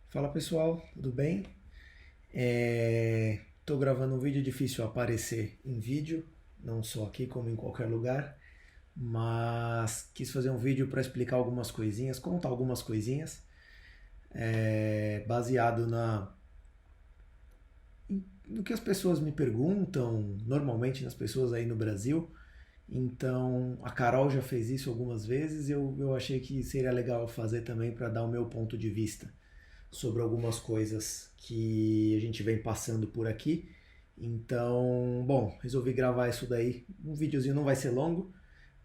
Fala pessoal, tudo bem? Tô gravando um vídeo difícil aparecer em vídeo, não só aqui como em qualquer lugar, mas quis fazer um vídeo para explicar algumas coisinhas, contar algumas coisinhas, baseado no que as pessoas me perguntam, normalmente nas pessoas aí no Brasil. Então, a Carol já fez isso algumas vezes, eu achei que seria legal eu fazer também para dar o meu ponto de vista sobre algumas coisas que a gente vem passando por aqui. Então, bom, resolvi gravar isso daí. Um videozinho não vai ser longo,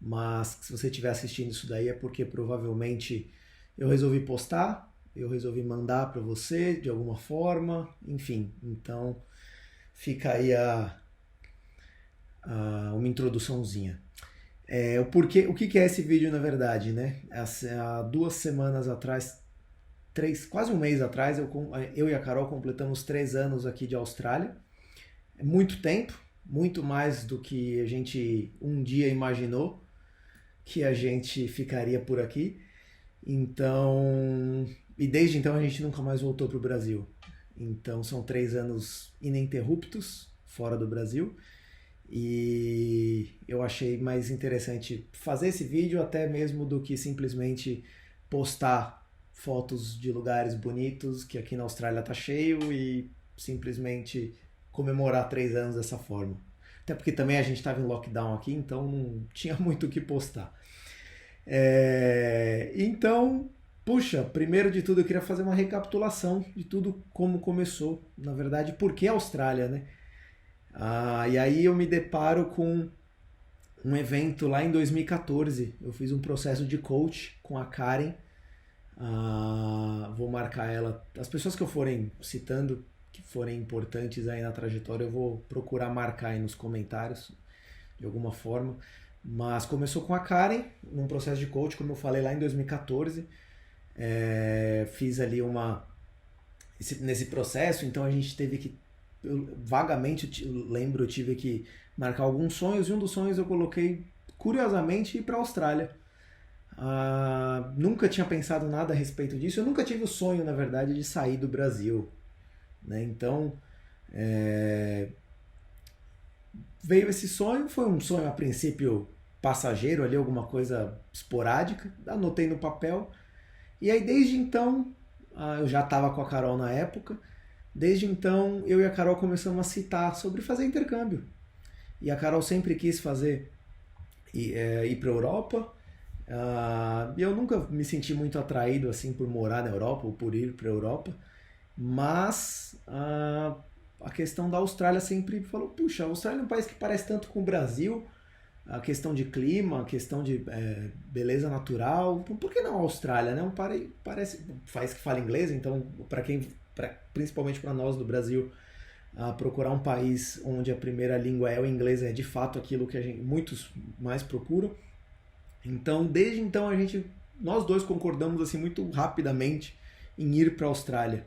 mas se você estiver assistindo isso daí é porque provavelmente eu resolvi postar, eu resolvi mandar para você de alguma forma, enfim. Então, fica aí uma introduçãozinha. O que é esse vídeo na verdade, né? Há 2 semanas atrás, quase um mês atrás, eu e a Carol completamos 3 anos aqui de Austrália. É muito tempo, muito mais do que a gente um dia imaginou que a gente ficaria por aqui. Então, e desde então a gente nunca mais voltou para o Brasil. Então são 3 anos ininterruptos fora do Brasil. E eu achei mais interessante fazer esse vídeo até mesmo do que simplesmente postar fotos de lugares bonitos, que aqui na Austrália tá cheio, e simplesmente comemorar 3 anos dessa forma. Até porque também a gente estava em lockdown aqui, então não tinha muito o que postar. Então, puxa, primeiro de tudo eu queria fazer uma recapitulação de tudo como começou. Na verdade, por que a Austrália, né? E aí eu me deparo com um evento lá em 2014. Eu fiz um processo de coach com a Karen. Vou marcar ela. As pessoas que eu forem citando, que forem importantes aí na trajetória, eu vou procurar marcar aí nos comentários de alguma forma. Mas começou com a Karen, num processo de coach, como eu falei lá em 2014. Fiz ali nesse processo, então a gente teve que. Vagamente lembro, eu tive que marcar alguns sonhos, e um dos sonhos eu coloquei, curiosamente, ir para a Austrália. Nunca tinha pensado nada a respeito disso. Eu nunca tive o sonho, na verdade, de sair do Brasil, né? Então, veio esse sonho. Foi um sonho a princípio passageiro ali, alguma coisa esporádica. Anotei no papel. E aí desde então, eu já estava com a Carol na época. Desde então, eu e a Carol começamos a citar sobre fazer intercâmbio. E a Carol sempre quis ir para a Europa. E eu nunca me senti muito atraído assim por morar na Europa ou por ir para a Europa. Mas a questão da Austrália sempre falou: puxa, a Austrália é um país que parece tanto com o Brasil. A questão de clima, a questão de beleza natural. Então, por que não a Austrália, né? Parece país que fala inglês, então principalmente para nós do Brasil, procurar um país onde a primeira língua é o inglês é de fato aquilo que muitos mais procuram. Então, desde então nós dois concordamos assim muito rapidamente em ir para a Austrália,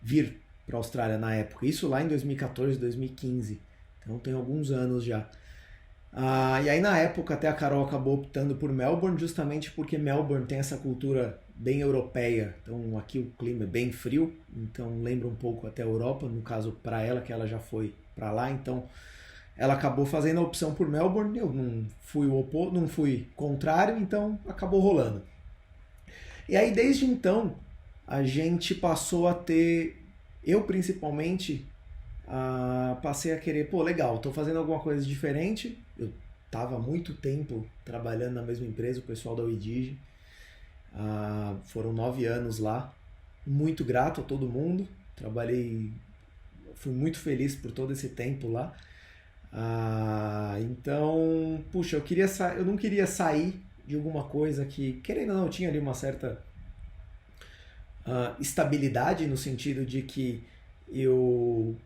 vir para a Austrália na época. Isso lá em 2014, 2015. Então tem alguns anos já. E aí na época até a Carol acabou optando por Melbourne, justamente porque Melbourne tem essa cultura bem europeia. Então aqui o clima é bem frio, então lembra um pouco até a Europa, no caso para ela, que ela já foi para lá. Então ela acabou fazendo a opção por Melbourne. Eu não fui não fui contrário, então acabou rolando. E aí desde então a gente passou a ter, eu principalmente, passei a querer, pô, legal, tô fazendo alguma coisa diferente. Eu tava há muito tempo trabalhando na mesma empresa, o pessoal da Uidigi. Foram 9 anos lá. Muito grato a todo mundo. Fui muito feliz por todo esse tempo lá. Então, puxa, eu não queria sair de alguma coisa que, querendo ou não, tinha ali uma certa estabilidade, no sentido de que eu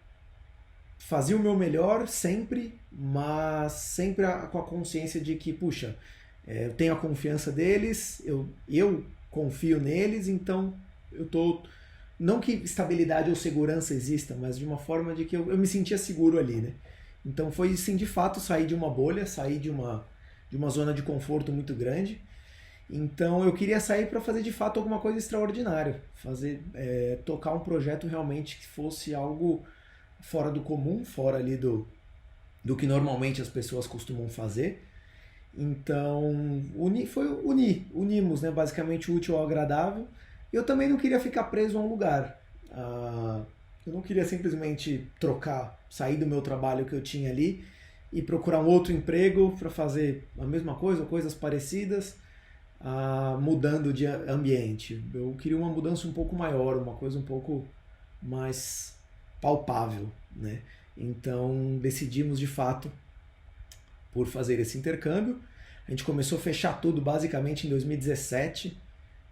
fazia o meu melhor sempre, mas sempre com a consciência de que, puxa, eu tenho a confiança deles, eu confio neles, então eu tô. Não que estabilidade ou segurança exista, mas de uma forma de que eu me sentia seguro ali, né? Então foi sim, de fato, sair de uma bolha, sair de uma zona de conforto muito grande. Então eu queria sair para fazer de fato alguma coisa extraordinária, tocar um projeto realmente que fosse algo fora do comum, fora ali do que normalmente as pessoas costumam fazer. Então unimos, né, basicamente o útil ao agradável. Eu também não queria ficar preso a um lugar. Eu não queria simplesmente sair do meu trabalho que eu tinha ali e procurar um outro emprego para fazer a mesma coisa ou coisas parecidas, mudando de ambiente. Eu queria uma mudança um pouco maior, uma coisa um pouco mais palpável, né? Então decidimos de fato por fazer esse intercâmbio. A gente começou a fechar tudo basicamente em 2017.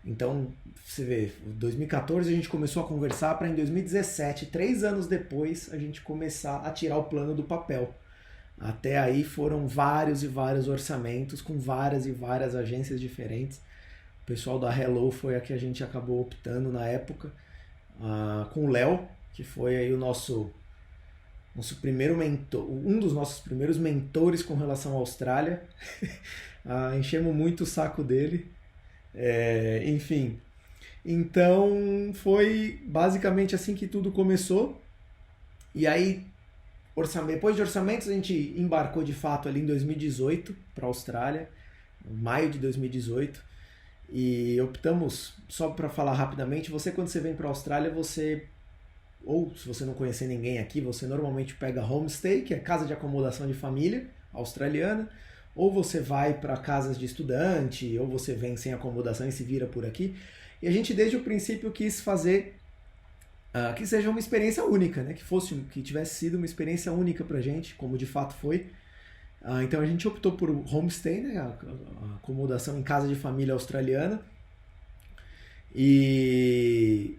Então, você vê, em 2014 a gente começou a conversar para em 2017, 3 anos depois, a gente começar a tirar o plano do papel. Até aí foram vários e vários orçamentos com várias e várias agências diferentes. O pessoal da Hello foi a que a gente acabou optando na época, com o Léo, que foi aí o nosso primeiro mentor, um dos nossos primeiros mentores com relação à Austrália. Enchemos muito o saco dele. Enfim, então foi basicamente assim que tudo começou. E aí, depois de orçamentos, a gente embarcou de fato ali em 2018 para a Austrália, maio de 2018, e optamos, só para falar rapidamente, quando você vem para a Austrália, ou se você não conhecer ninguém aqui, você normalmente pega homestay, que é casa de acomodação de família australiana, ou você vai para casas de estudante, ou você vem sem acomodação e se vira por aqui. E a gente desde o princípio quis fazer que seja uma experiência única, né? Que tivesse sido uma experiência única pra gente, como de fato foi. Então a gente optou por homestay, né? A acomodação em casa de família australiana. E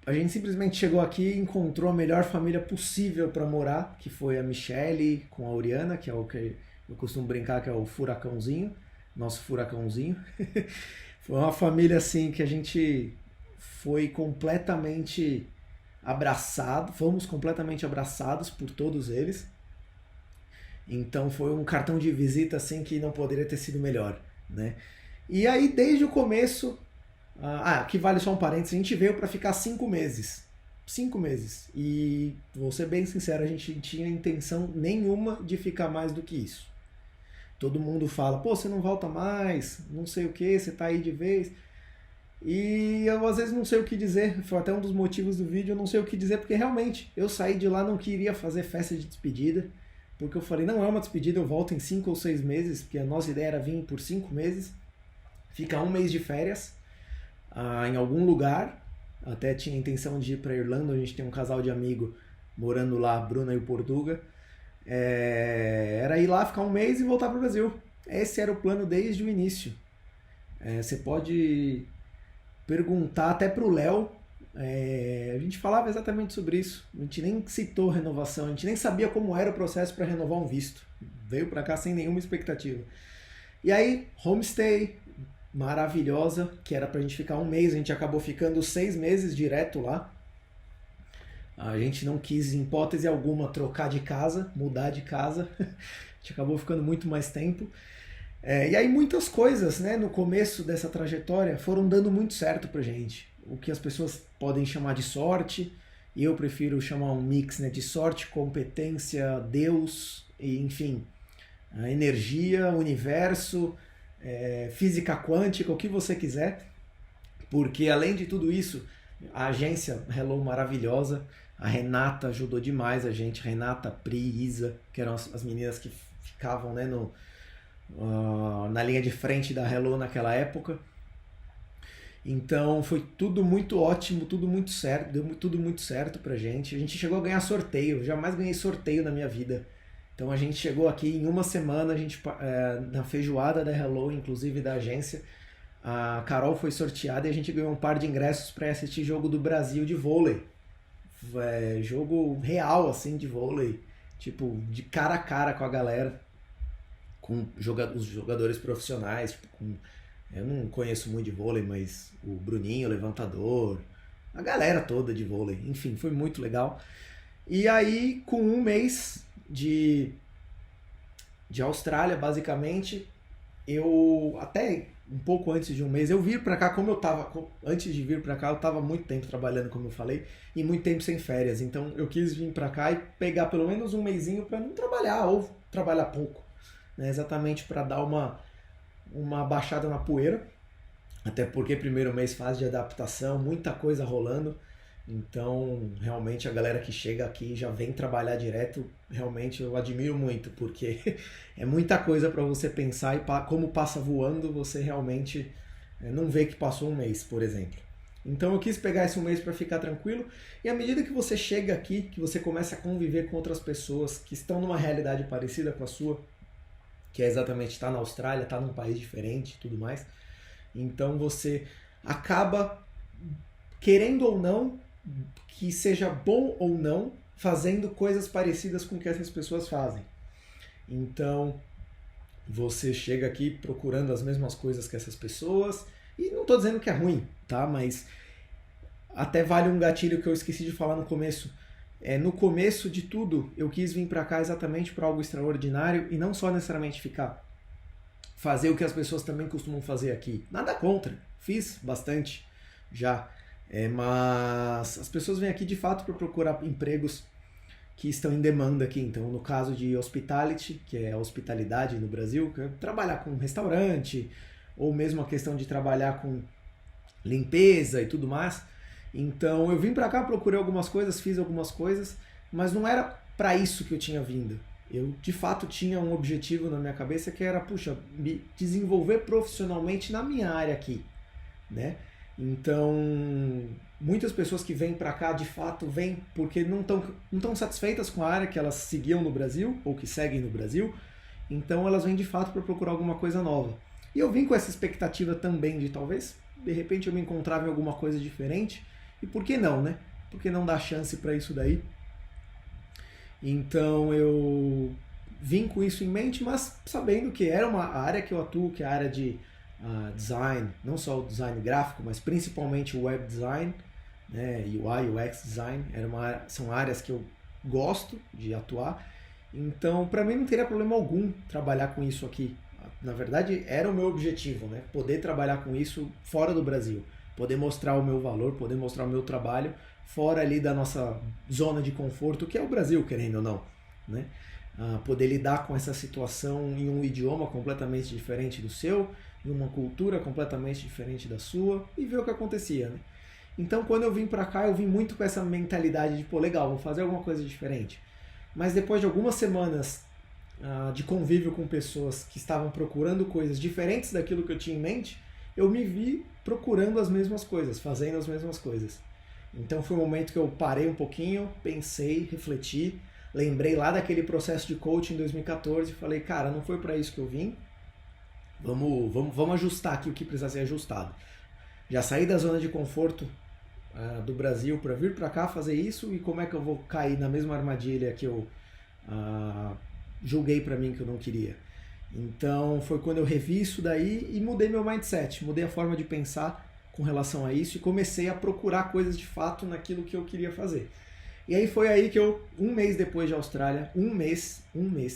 a gente simplesmente chegou aqui e encontrou a melhor família possível para morar, que foi a Michelle com a Oriana, que é o que eu costumo brincar que é o furacãozinho, nosso furacãozinho. Foi uma família assim que a gente foi completamente fomos completamente abraçados por todos eles. Então foi um cartão de visita assim que não poderia ter sido melhor, né? E aí desde o começo, aqui vale só um parênteses, a gente veio para ficar 5 meses. 5 meses. E vou ser bem sincero, a gente não tinha intenção nenhuma de ficar mais do que isso. Todo mundo fala, pô, você não volta mais, não sei o que, você tá aí de vez. E eu às vezes não sei o que dizer, foi até um dos motivos do vídeo, eu não sei o que dizer, porque realmente eu saí de lá, não queria fazer festa de despedida, porque eu falei, não é uma despedida, eu volto em 5 ou 6 meses, porque a nossa ideia era vir por 5 meses, ficar 1 mês de férias em algum lugar, até tinha a intenção de ir para Irlanda, a gente tem um casal de amigo morando lá, a Bruna e o Portuga. Era ir lá, ficar 1 mês e voltar para o Brasil. Esse era o plano desde o início. Você pode perguntar até para o Léo. A gente falava exatamente sobre isso. A gente nem citou renovação, a gente nem sabia como era o processo para renovar um visto. Veio para cá sem nenhuma expectativa. E aí, homestay maravilhosa, que era pra gente ficar 1 mês, a gente acabou ficando 6 meses direto lá. A gente não quis, em hipótese alguma, trocar de casa, mudar de casa. A gente acabou ficando muito mais tempo. E aí muitas coisas, né, no começo dessa trajetória foram dando muito certo pra gente. O que as pessoas podem chamar de sorte, e eu prefiro chamar um mix, né, de sorte, competência, Deus, e, enfim, a energia, universo, física quântica, o que você quiser. Porque além de tudo isso, a agência Hello maravilhosa, a Renata ajudou demais a gente, Renata, Pri, Isa, que eram as meninas que ficavam, né, na linha de frente da Hello naquela época. Então foi tudo muito ótimo, tudo muito certo, deu tudo muito certo pra gente. A gente chegou a ganhar sorteio, eu jamais ganhei sorteio na minha vida. Então a gente chegou aqui em 1 semana, na feijoada da Hello, inclusive da agência, a Carol foi sorteada e a gente ganhou um par de ingressos para assistir jogo do Brasil de vôlei. Jogo real, assim, de vôlei. Tipo, de cara a cara com a galera. Com os jogadores profissionais. Eu não conheço muito de vôlei, mas o Bruninho, o levantador. A galera toda de vôlei. Enfim, foi muito legal. E aí, com 1 mês de Austrália, basicamente, eu até um pouco antes de um mês. Eu vir para cá, como eu tava, antes de vir para cá, eu tava muito tempo trabalhando, como eu falei, e muito tempo sem férias. Então eu quis vir para cá e pegar pelo menos um mesinho para não trabalhar ou trabalhar pouco, né? Exatamente para dar uma baixada na poeira. Até porque primeiro mês fase de adaptação, muita coisa rolando. Então, realmente a galera que chega aqui já vem trabalhar direto, realmente eu admiro muito, porque é muita coisa para você pensar e como passa voando, você realmente não vê que passou um mês, por exemplo. Então eu quis pegar esse um mês para ficar tranquilo, e à medida que você chega aqui, que você começa a conviver com outras pessoas que estão numa realidade parecida com a sua, que é exatamente estar na Austrália, estar num país diferente e tudo mais, então você acaba, querendo ou não, que seja bom ou não, fazendo coisas parecidas com o que essas pessoas fazem. Então, você chega aqui procurando as mesmas coisas que essas pessoas, e não estou dizendo que é ruim, tá? Mas até vale um gatilho que eu esqueci de falar no começo. No começo de tudo, eu quis vir para cá exatamente para algo extraordinário e não só necessariamente fazer o que as pessoas também costumam fazer aqui. Nada contra, fiz bastante já. Mas as pessoas vêm aqui de fato para procurar empregos que estão em demanda aqui. Então, no caso de hospitality, que é a hospitalidade no Brasil, que é trabalhar com restaurante, ou mesmo a questão de trabalhar com limpeza e tudo mais. Então, eu vim para cá, procurei algumas coisas, fiz algumas coisas, mas não era para isso que eu tinha vindo. Eu, de fato, tinha um objetivo na minha cabeça que era, puxa, me desenvolver profissionalmente na minha área aqui, né? Então, muitas pessoas que vêm para cá, de fato, vêm porque não estão satisfeitas com a área que elas seguiam no Brasil, ou que seguem no Brasil, então elas vêm de fato para procurar alguma coisa nova. E eu vim com essa expectativa também de talvez, de repente, eu me encontrava em alguma coisa diferente, e por que não, né? Por que não dar chance para isso daí? Então, eu vim com isso em mente, mas sabendo que era uma área que eu atuo, que é a área de design, não só o design gráfico, mas principalmente o web design, né, UI, UX design, são áreas que eu gosto de atuar, então para mim não teria problema algum trabalhar com isso aqui. Na verdade era o meu objetivo, né, poder trabalhar com isso fora do Brasil, poder mostrar o meu valor, poder mostrar o meu trabalho fora ali da nossa zona de conforto, que é o Brasil, querendo ou não, né? Poder lidar com essa situação em um idioma completamente diferente do seu, em uma cultura completamente diferente da sua, e ver o que acontecia, né? Então, quando eu vim pra cá, eu vim muito com essa mentalidade de, pô, legal, vou fazer alguma coisa diferente. Mas depois de algumas semanas de convívio com pessoas que estavam procurando coisas diferentes daquilo que eu tinha em mente, eu me vi procurando as mesmas coisas, fazendo as mesmas coisas. Então foi um momento que eu parei um pouquinho, pensei, refleti, lembrei lá daquele processo de coaching em 2014 e falei, cara, não foi para isso que eu vim, vamos ajustar aqui o que precisa ser ajustado. Já saí da zona de conforto do Brasil para vir para cá fazer isso, e como é que eu vou cair na mesma armadilha que eu julguei para mim que eu não queria. Então foi quando eu revi isso daí e mudei meu mindset, mudei a forma de pensar com relação a isso e comecei a procurar coisas de fato naquilo que eu queria fazer. E aí foi aí que eu, um mês depois de Austrália,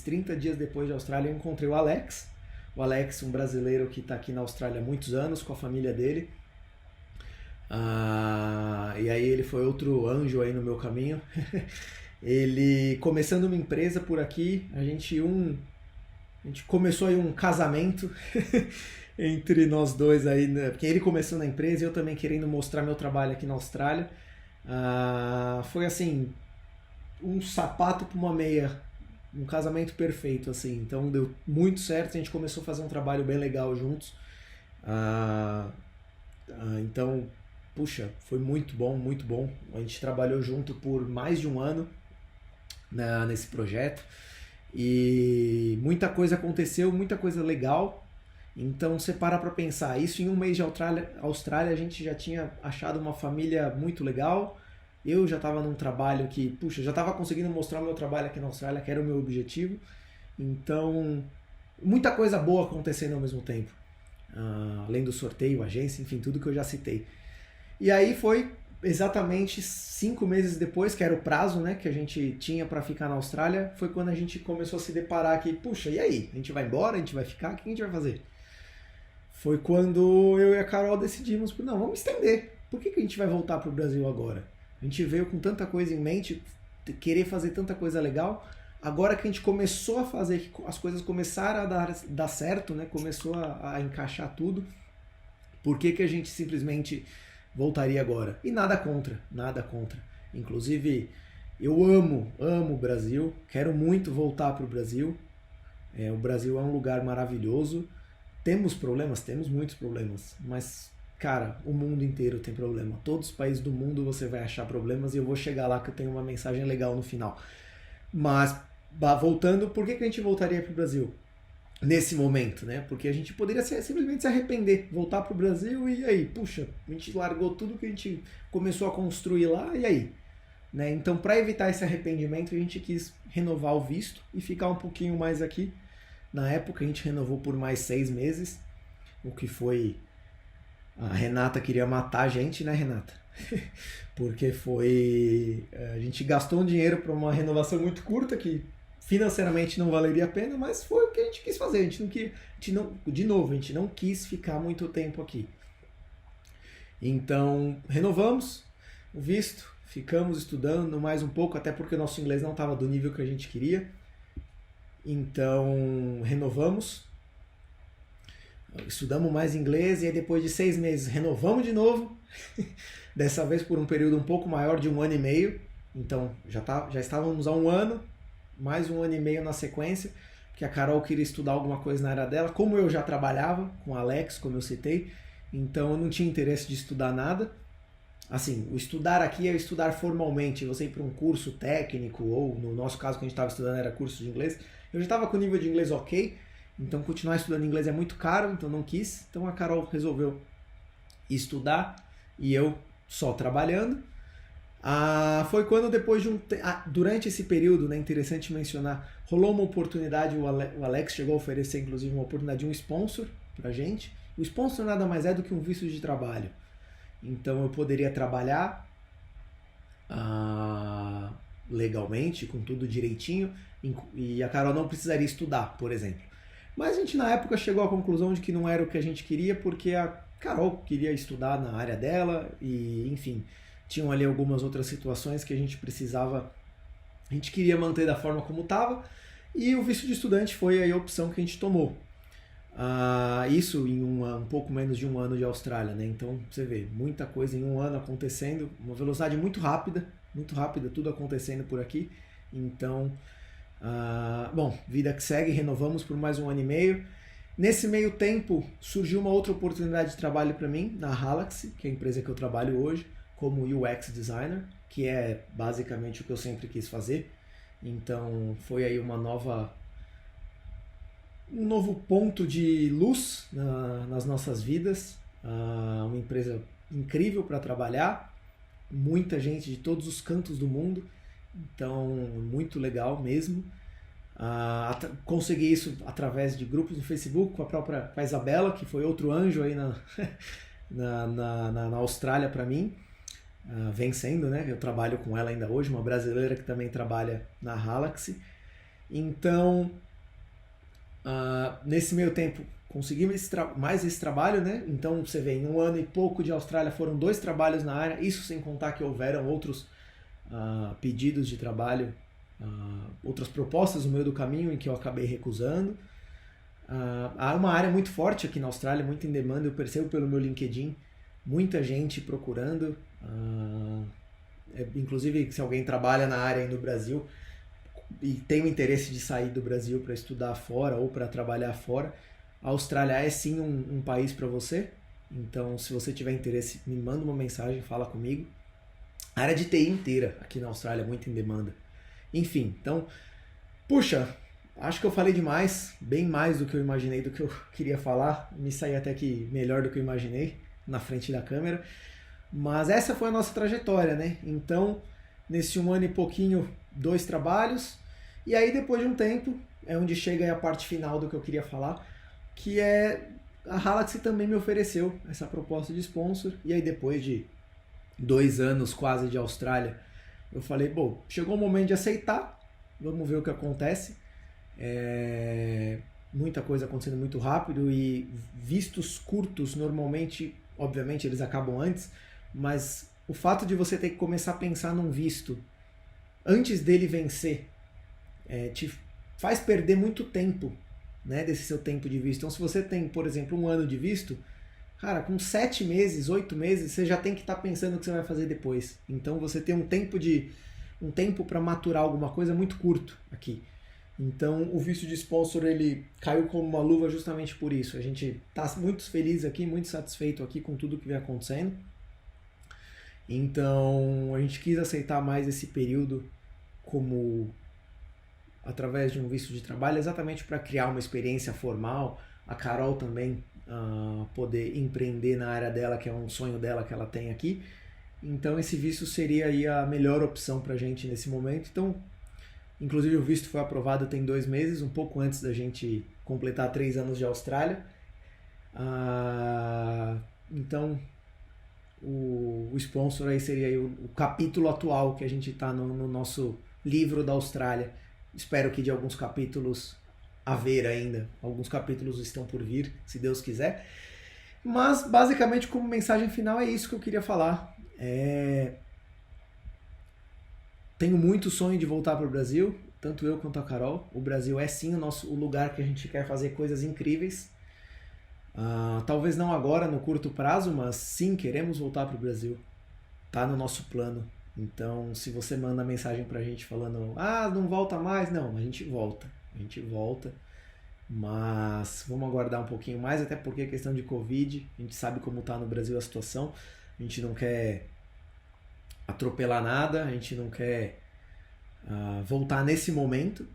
30 dias depois de Austrália, eu encontrei o Alex. O Alex, um brasileiro que está aqui na Austrália há muitos anos com a família dele. E aí ele foi outro anjo aí no meu caminho. Ele, começando uma empresa por aqui, a gente começou aí um casamento entre nós dois aí, né? Porque ele começou na empresa e eu também querendo mostrar meu trabalho aqui na Austrália. Foi assim, um sapato para uma meia, um casamento perfeito, assim. Então deu muito certo, a gente começou a fazer um trabalho bem legal juntos. Então, puxa, foi muito bom, muito bom. A gente trabalhou junto por mais de um ano nesse projeto e muita coisa aconteceu, muita coisa legal. Então você para pensar, isso em um mês de Austrália a gente já tinha achado uma família muito legal, eu já estava num trabalho que, puxa, já estava conseguindo mostrar o meu trabalho aqui na Austrália, que era o meu objetivo, então muita coisa boa acontecendo ao mesmo tempo, além do sorteio, agência, enfim, tudo que eu já citei. E aí foi exatamente 5 meses depois, que era o prazo, né, que a gente tinha para ficar na Austrália, foi quando a gente começou a se deparar aqui, puxa, e aí? A gente vai embora? A gente vai ficar? O que a gente vai fazer? foi quando eu e a Carol decidimos, não, vamos estender. Por que a gente vai voltar para o Brasil agora? A gente veio com tanta coisa em mente, querer fazer tanta coisa legal. Agora que a gente começou a fazer, que as coisas começaram a dar certo, né? Começou a encaixar tudo. Por que a gente simplesmente voltaria agora? E nada contra, nada contra. Inclusive, eu amo o Brasil, quero muito voltar para o Brasil. O Brasil é um lugar maravilhoso. Temos problemas? Temos muitos problemas, mas, cara, o mundo inteiro tem problema. Todos os países do mundo você vai achar problemas e eu vou chegar lá que eu tenho uma mensagem legal no final. Mas, voltando, por que a gente voltaria para o Brasil nesse momento, né? Porque a gente poderia simplesmente se arrepender, voltar para o Brasil e aí, puxa, a gente largou tudo que a gente começou a construir lá e aí? Né? Então, para evitar esse arrependimento, a gente quis renovar o visto e ficar um pouquinho mais aqui. Na época a gente renovou por mais 6 meses, o que foi... A Renata queria matar a gente, né, Renata? Porque foi... A gente gastou um dinheiro para uma renovação muito curta, que financeiramente não valeria a pena, mas foi o que a gente quis fazer. A gente não quis ficar muito tempo aqui. Então, renovamos o visto, ficamos estudando mais um pouco, até porque o nosso inglês não estava do nível que a gente queria. Então, renovamos, estudamos mais inglês e aí depois de 6 meses renovamos de novo, dessa vez por um período um pouco maior de 1 ano e meio. Então, já estávamos há 1 ano, mais 1 ano e meio na sequência, porque a Carol queria estudar alguma coisa na área dela, como eu já trabalhava com o Alex, como eu citei, então eu não tinha interesse de estudar nada. Assim, o estudar aqui é estudar formalmente, você ir para um curso técnico, ou no nosso caso que a gente estava estudando era curso de inglês. Eu já estava com o nível de inglês ok, então continuar estudando inglês é muito caro, então não quis. Então a Carol resolveu estudar e eu só trabalhando. Foi quando depois de durante esse período, né, interessante mencionar, rolou uma oportunidade, o Alex chegou a oferecer inclusive uma oportunidade de um sponsor pra gente. O sponsor nada mais é do que um visto de trabalho. Então eu poderia trabalhar legalmente, com tudo direitinho, e a Carol não precisaria estudar, por exemplo. Mas a gente na época chegou à conclusão de que não era o que a gente queria, porque a Carol queria estudar na área dela e, enfim, tinham ali algumas outras situações que a gente queria manter da forma como estava, e o visto de estudante foi aí a opção que a gente tomou. Isso em um pouco menos de 1 ano de Austrália, né? Então você vê, muita coisa em 1 ano acontecendo, uma velocidade muito rápida, tudo acontecendo por aqui. Então, bom, vida que segue, renovamos por mais 1 ano e meio. Nesse meio tempo surgiu uma outra oportunidade de trabalho para mim na Halaxy, que é a empresa que eu trabalho hoje, como UX designer, que é basicamente o que eu sempre quis fazer. Então foi aí um novo ponto de luz nas nossas vidas, uma empresa incrível para trabalhar, muita gente de todos os cantos do mundo, então muito legal mesmo. Consegui isso através de grupos no Facebook, com a Isabela, que foi outro anjo aí na Austrália para mim, vencendo, né? Eu trabalho com ela ainda hoje, uma brasileira que também trabalha na Halaxy. Então, nesse meio tempo consegui mais esse trabalho, né? Então você vê, em 1 ano e pouco de Austrália foram 2 trabalhos na área, isso sem contar que houveram outros pedidos de trabalho, outras propostas no meio do caminho em que eu acabei recusando. Há uma área muito forte aqui na Austrália, muito em demanda, eu percebo pelo meu LinkedIn, muita gente procurando, inclusive se alguém trabalha na área aí no Brasil e tem o interesse de sair do Brasil para estudar fora ou para trabalhar fora, a Austrália é sim um país para você. Então, se você tiver interesse, me manda uma mensagem, fala comigo. A área de TI inteira aqui na Austrália é muito em demanda. Enfim, então, puxa, acho que eu falei demais, bem mais do que eu imaginei, do que eu queria falar. Me saí até que melhor do que eu imaginei na frente da câmera. Mas essa foi a nossa trajetória, né? Então, nesse 1 ano e pouquinho, 2 trabalhos. E aí, depois de um tempo, é onde chega a parte final do que eu queria falar, que é a Halaxy também me ofereceu essa proposta de sponsor. E aí, depois de 2 anos quase de Austrália, eu falei, bom, chegou o momento de aceitar, vamos ver o que acontece. muita coisa acontecendo muito rápido e vistos curtos normalmente, obviamente eles acabam antes, mas o fato de você ter que começar a pensar num visto antes dele vencer te faz perder muito tempo, né, desse seu tempo de visto. Então se você tem, por exemplo, 1 ano de visto, cara, com 7 meses, 8 meses, você já tem que estar pensando o que você vai fazer depois. Então você tem um tempo para maturar alguma coisa muito curto aqui. Então o visto de sponsor ele caiu como uma luva justamente por isso. A gente está muito feliz aqui, muito satisfeito aqui com tudo que vem acontecendo. Então a gente quis aceitar mais esse período como através de um visto de trabalho, exatamente para criar uma experiência formal. A Carol também poder empreender na área dela, que é um sonho dela que ela tem aqui. Então esse visto seria aí a melhor opção para a gente nesse momento. Então, inclusive o visto foi aprovado tem 2 meses, um pouco antes da gente completar 3 anos de Austrália. Então o sponsor aí seria aí o capítulo atual que a gente está no nosso livro da Austrália. Espero que de alguns capítulos haver ainda, alguns capítulos estão por vir, se Deus quiser. Mas basicamente como mensagem final é isso que eu queria falar. Tenho muito sonho de voltar para o Brasil, tanto eu quanto a Carol. O Brasil é sim o lugar que a gente quer fazer coisas incríveis. Talvez não agora, no curto prazo, mas sim, queremos voltar para o Brasil. Tá no nosso plano. Então, se você manda mensagem pra gente falando, não volta mais, não, a gente volta, mas vamos aguardar um pouquinho mais, até porque é questão de Covid, a gente sabe como tá no Brasil a situação, a gente não quer atropelar nada, a gente não quer voltar nesse momento,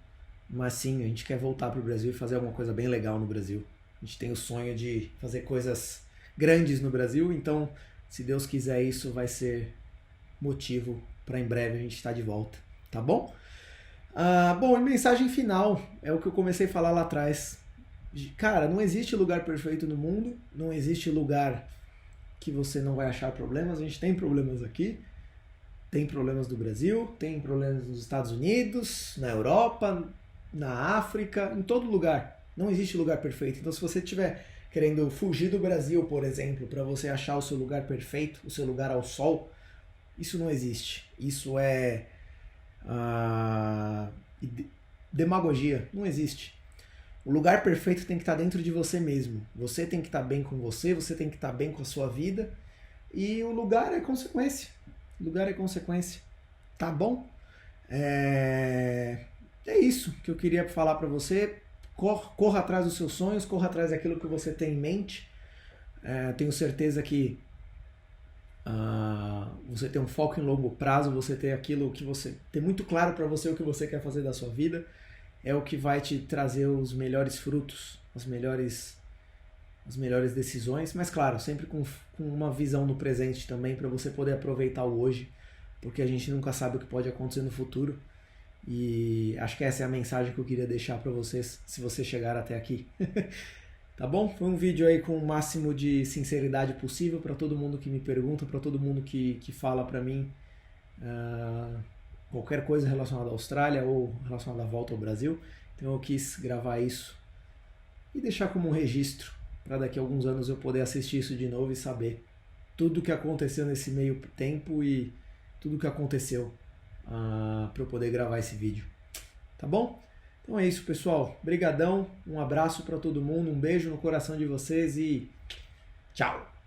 mas sim, a gente quer voltar pro Brasil e fazer alguma coisa bem legal no Brasil. A gente tem o sonho de fazer coisas grandes no Brasil, então, se Deus quiser, isso vai ser motivo para em breve a gente estar de volta, tá bom? Bom, e mensagem final é o que eu comecei a falar lá atrás. Cara, não existe lugar perfeito no mundo, não existe lugar que você não vai achar problemas. A gente tem problemas aqui, tem problemas do Brasil, tem problemas nos Estados Unidos, na Europa, na África, em todo lugar. Não existe lugar perfeito. Então, se você estiver querendo fugir do Brasil, por exemplo, para você achar o seu lugar perfeito, o seu lugar ao sol, isso não existe. Isso é demagogia. Não existe. O lugar perfeito tem que estar dentro de você mesmo. Você tem que estar bem com você tem que estar bem com a sua vida. E o lugar é consequência. O lugar é consequência. Tá bom? É isso que eu queria falar para você. Corra atrás dos seus sonhos, corra atrás daquilo que você tem em mente. Tenho certeza que você ter um foco em longo prazo, você ter aquilo que você ter muito claro para você o que você quer fazer da sua vida, é o que vai te trazer os melhores frutos, as melhores decisões, mas claro, sempre com uma visão no presente também, para você poder aproveitar o hoje, porque a gente nunca sabe o que pode acontecer no futuro. E acho que essa é a mensagem que eu queria deixar para vocês, se você chegar até aqui. Tá bom? Foi um vídeo aí com o máximo de sinceridade possível para todo mundo que me pergunta, para todo mundo que fala para mim qualquer coisa relacionada à Austrália ou relacionada à volta ao Brasil. Então eu quis gravar isso e deixar como um registro para daqui a alguns anos eu poder assistir isso de novo e saber tudo o que aconteceu nesse meio tempo e tudo o que aconteceu para eu poder gravar esse vídeo. Tá bom? Então é isso, pessoal. Brigadão, um abraço para todo mundo, um beijo no coração de vocês e tchau!